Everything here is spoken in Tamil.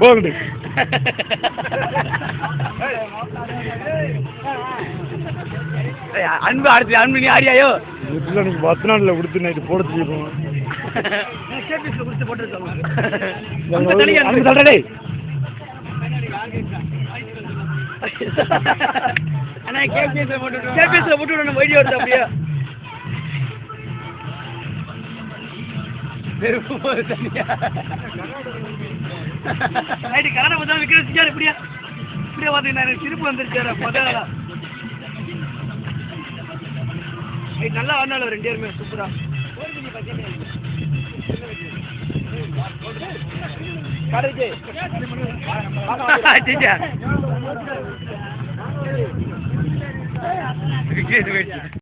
போகண்டு அன்பு அடுத்து அன்பு நீ ஆடியாயோ இல்லை நீங்க 10 நாளில் கொடுத்து நைட்டு போட தெரியும் சொல்றே அண்ணா கேபிஎஸ்ல போட்டு விடணும் வீடியோ எடுத்து அப்படியே வெறுப்பு போது தனியா நைட்டு கரண்டை பார்த்தா விற்கிறதுக்காரு இப்படியா இப்படியே பார்த்தீங்கன்னா எனக்கு சிரிப்பு வந்துருச்சாரு முதல்ல நல்லா வந்தாலும் 2 பேருமே சூப்பரா கடைக்கு